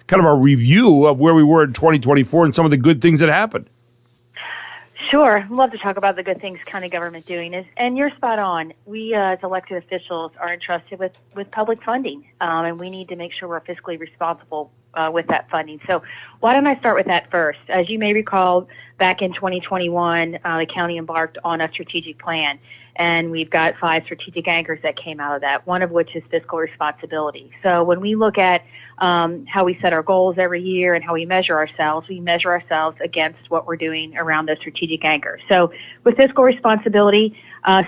kind of a review of where we were in 2024 and some of the good things that happened. Sure. I'd love to talk about the good things county government doing. And you're spot on. We as elected officials are entrusted with public funding, and we need to make sure we're fiscally responsible with that funding. So why don't I start with that first? As you may recall, back in 2021, the county embarked on a strategic plan, and we've got 5 strategic anchors that came out of that, one of which is fiscal responsibility. So when we look at how we set our goals every year and how we measure ourselves against what we're doing around those strategic anchors. So with fiscal responsibility,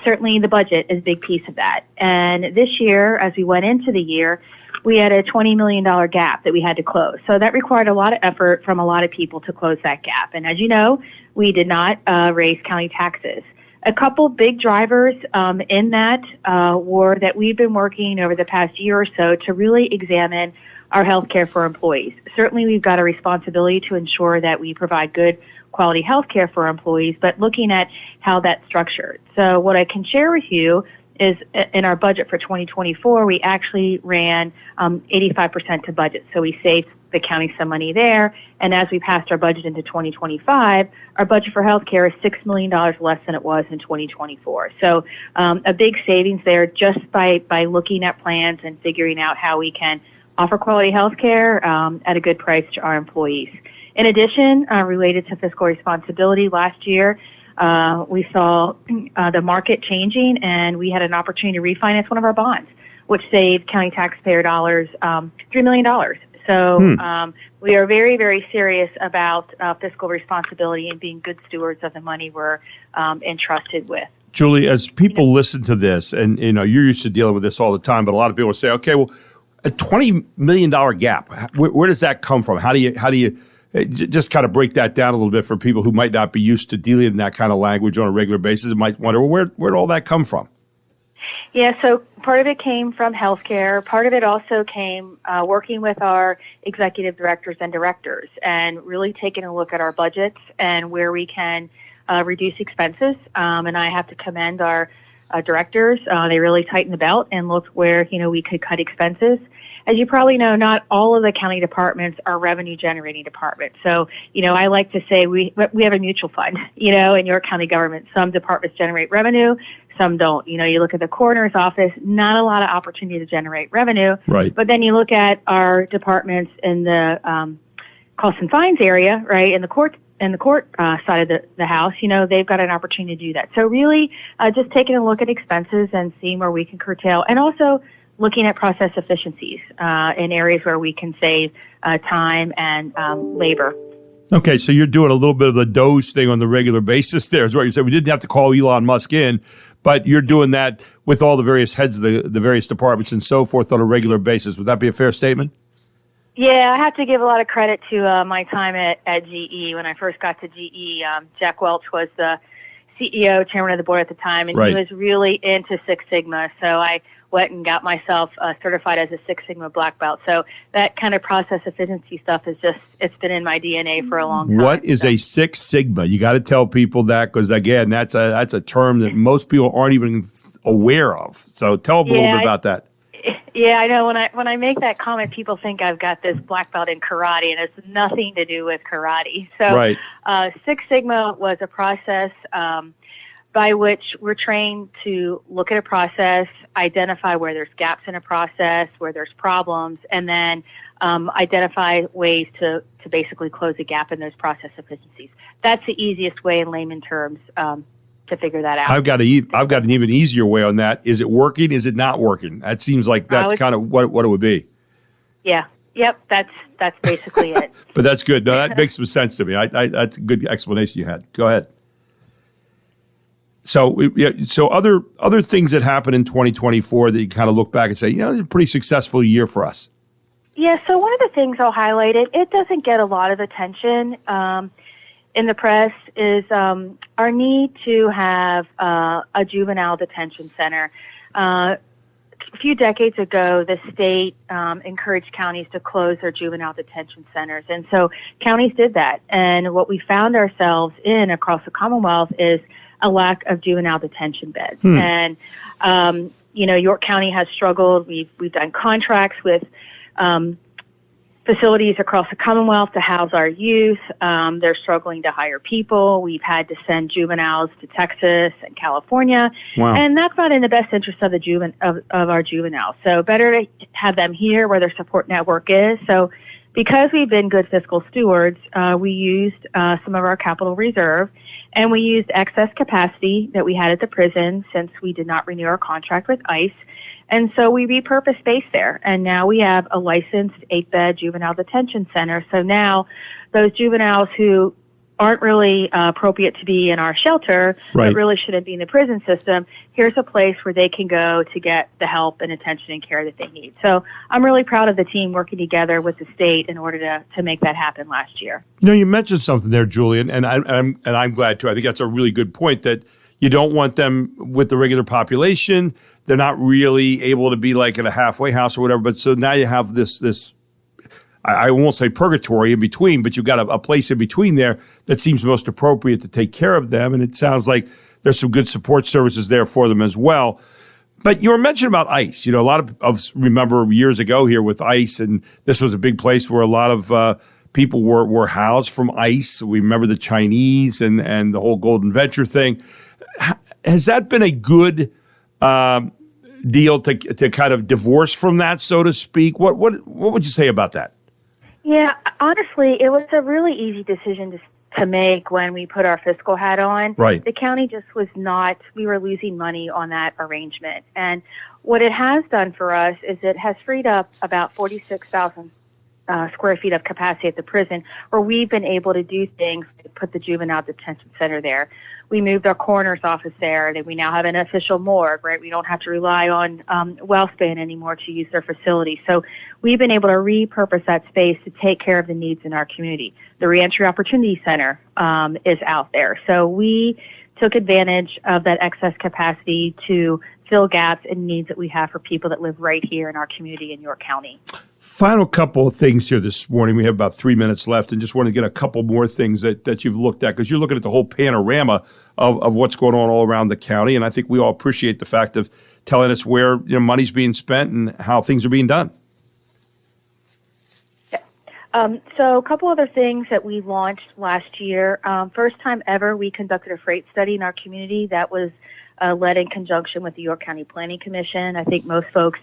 certainly the budget is a big piece of that. And this year, as we went into the year, we had a $20 million gap that we had to close. So that required a lot of effort from a lot of people to close that gap. And as you know, we did not raise county taxes. A couple big drivers in that were that we've been working over the past year or so to really examine our health care for employees. Certainly, we've got a responsibility to ensure that we provide good quality health care for our employees, but looking at how that's structured. So what I can share with you is in our budget for 2024, we actually ran 85% to budget. So we saved the county some money there. And as we passed our budget into 2025, our budget for healthcare is $6 million less than it was in 2024. So a big savings there just by looking at plans and figuring out how we can offer quality healthcare at a good price to our employees. In addition, related to fiscal responsibility, last year, we saw the market changing, and we had an opportunity to refinance one of our bonds, which saved county taxpayer dollars, $3 million. So we are very, very serious about fiscal responsibility and being good stewards of the money we're entrusted with. Julie, as people listen to this, and you're used to dealing with this all the time, but a lot of people say, okay, well, a $20 million gap, where does that come from? How do you just kind of break that down a little bit for people who might not be used to dealing in that kind of language on a regular basis and might wonder, well, where did all that come from? Yeah, so part of it came from healthcare. Part of it also came working with our executive directors and directors and really taking a look at our budgets and where we can reduce expenses. And I have to commend our directors. They really tightened the belt and looked where, we could cut expenses. As you probably know, not all of the county departments are revenue-generating departments. So, I like to say we have a mutual fund, in York County government. Some departments generate revenue, some don't. You look at the coroner's office, not a lot of opportunity to generate revenue. Right. But then you look at our departments in the costs and fines area, right, in the court side of the house, they've got an opportunity to do that. So really just taking a look at expenses and seeing where we can curtail, and also looking at process efficiencies in areas where we can save time and labor. Okay, so you're doing a little bit of the Doge thing on the regular basis there, is what you said. We didn't have to call Elon Musk in, but you're doing that with all the various heads of the various departments and so forth on a regular basis. Would that be a fair statement? Yeah, I have to give a lot of credit to my time at GE. When I first got to GE, Jack Welch was the CEO, chairman of the board at the time, and right. He was really into Six Sigma. So I went and got myself certified as a Six Sigma black belt. So that kind of process efficiency stuff it's been in my DNA for a long time. What is a Six Sigma? You got to tell people that, because again, that's a term that most people aren't even aware of. So tell them a little bit about that. Yeah, I know. When I make that comment, people think I've got this black belt in karate, and it's nothing to do with karate. So right. Six Sigma was a process by which we're trained to look at a process, identify where there's gaps in a process, where there's problems, and then identify ways to basically close a gap in those process efficiencies. That's the easiest way in layman terms to figure that out. I've got an even easier way on that. Is it working? Is it not working? That seems like that's kind of what it would be. Yeah. Yep. That's basically it. But that's good. No, that makes some sense to me. That's a good explanation you had. Go ahead. So other things that happened in 2024 that you kind of look back and say, it's a pretty successful year for us. Yeah. So one of the things I'll highlight, it doesn't get a lot of attention in the press, is our need to have a juvenile detention center. A few decades ago, the state encouraged counties to close their juvenile detention centers. And so counties did that. And what we found ourselves in across the Commonwealth is a lack of juvenile detention beds. And, York County has struggled. We've done contracts with facilities across the Commonwealth to house our youth. They're struggling to hire people. We've had to send juveniles to Texas and California, Wow. and that's not in the best interest of the of our juveniles. So better to have them here where their support network is. So because we've been good fiscal stewards, we used some of our capital reserve, and we used excess capacity that we had at the prison since we did not renew our contract with ICE. And so we repurposed space there, and now we have a licensed 8-bed juvenile detention center. So now those juveniles who aren't really appropriate to be in our shelter, Right. but really shouldn't be in the prison system, here's a place where they can go to get the help and attention and care that they need. So I'm really proud of the team working together with the state in order to make that happen last year. You know, you mentioned something there, Julian, and I'm glad too. I think that's a really good point, that you don't want them with the regular population. They're not really able to be like in a halfway house or whatever. But so now you have this I won't say purgatory in between, but you've got a place in between there that seems most appropriate to take care of them. And it sounds like there's some good support services there for them as well. But you were mentioning about ICE. You know, a lot of us remember years ago here with ICE, and this was a big place where a lot of people were housed from ICE. We remember the Chinese and the whole Golden Venture thing. Has that been a good deal to kind of divorce from that, so to speak? What would you say about that? Yeah, honestly, it was a really easy decision to make when we put our fiscal hat on. Right. The county just was not, we were losing money on that arrangement. And what it has done for us is it has freed up about 46,000 square feet of capacity at the prison, where we've been able to do things to put the juvenile detention center there. We moved our coroner's office there, and we now have an official morgue, right? We don't have to rely on WellSpan anymore to use their facility. So we've been able to repurpose that space to take care of the needs in our community. The Reentry Opportunity Center is out there. So we took advantage of that excess capacity to fill gaps and needs that we have for people that live right here in our community in York County. Final couple of things here this morning. We have about 3 minutes left, and just want to get a couple more things that you've looked at, because you're looking at the whole panorama of what's going on all around the county. And I think we all appreciate the fact of telling us where money's being spent and how things are being done. So a couple other things that we launched last year. First time ever, we conducted a freight study in our community that was led in conjunction with the York County Planning Commission. I think most folks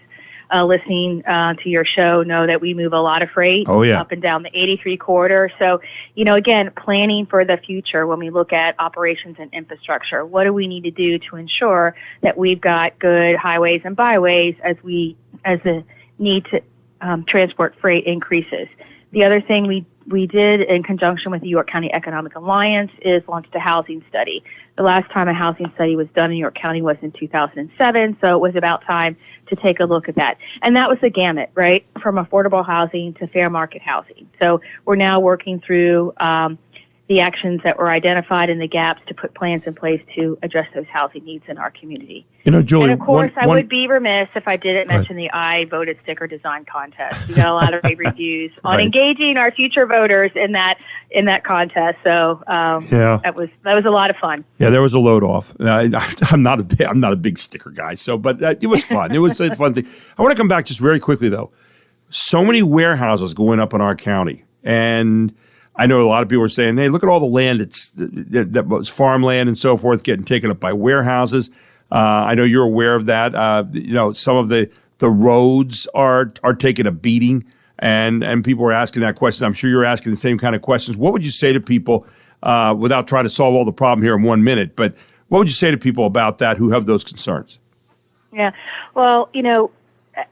listening to your show know that we move a lot of freight up and down the 83 corridor. So, again, planning for the future when we look at operations and infrastructure. What do we need to do to ensure that we've got good highways and byways as the need to transport freight increases? The other thing we did in conjunction with the York County Economic Alliance is launched a housing study. The last time a housing study was done in York County was in 2007, so it was about time to take a look at that. And that was the gamut, right, from affordable housing to fair market housing. So we're now working through the actions that were identified and the gaps to put plans in place to address those housing needs in our community. Julie, and of course, I would be remiss if I didn't mention the I Voted Sticker Design Contest. We got a lot of rave reviews on engaging our future voters in that contest. So that was a lot of fun. Yeah, there was a load off. I'm not a big sticker guy, but it was fun. It was a fun thing. I want to come back just very quickly though. So many warehouses going up in our county, and I know a lot of people are saying, "Hey, look at all the land that was farmland and so forth getting taken up by warehouses." I know you're aware of that. Some of the roads are taking a beating, and people are asking that question. I'm sure you're asking the same kind of questions. What would you say to people, without trying to solve all the problem here in 1 minute, but what would you say to people about that who have those concerns? Yeah, well,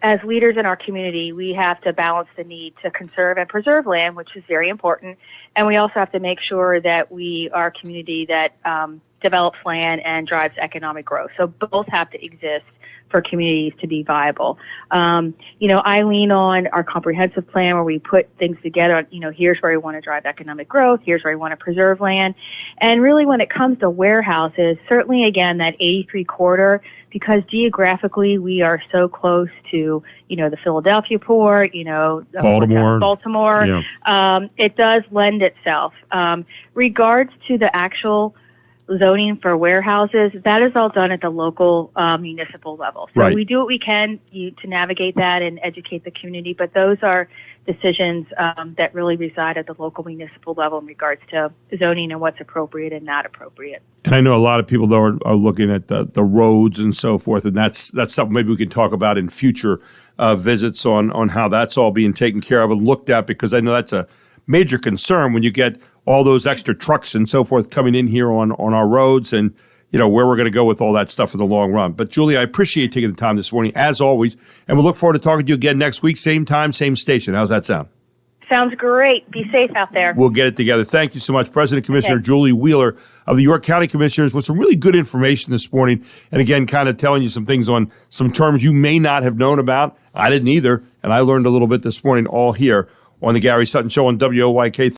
as leaders in our community, we have to balance the need to conserve and preserve land, which is very important. And we also have to make sure that we are a community that develops land and drives economic growth. So both have to exist for communities to be viable. I lean on our comprehensive plan where we put things together. Here's where we want to drive economic growth. Here's where we want to preserve land. And really, when it comes to warehouses, certainly, again, that 83 corridor, because geographically we are so close to, the Philadelphia port, Baltimore. Yeah. It does lend itself. Regards to the actual zoning for warehouses, that is all done at the local municipal level. So Right. we do what we can to navigate that and educate the community, but those are decisions that really reside at the local municipal level in regards to zoning and what's appropriate and not appropriate. And I know a lot of people, though, are looking at the roads and so forth, and that's something maybe we can talk about in future visits on how that's all being taken care of and looked at, because I know that's a major concern when you get all those extra trucks and so forth coming in here on our roads, and where we're going to go with all that stuff in the long run. But Julie, I appreciate you taking the time this morning, as always, and we'll look forward to talking to you again next week, same time, same station. How's that sound? Sounds great. Be safe out there. We'll get it together. Thank you so much, President Commissioner Okay. Julie Wheeler of the York County Commissioners, with some really good information this morning. And again, kind of telling you some things on some terms you may not have known about. I didn't either. And I learned a little bit this morning, all here on the Gary Sutton Show on WOYK.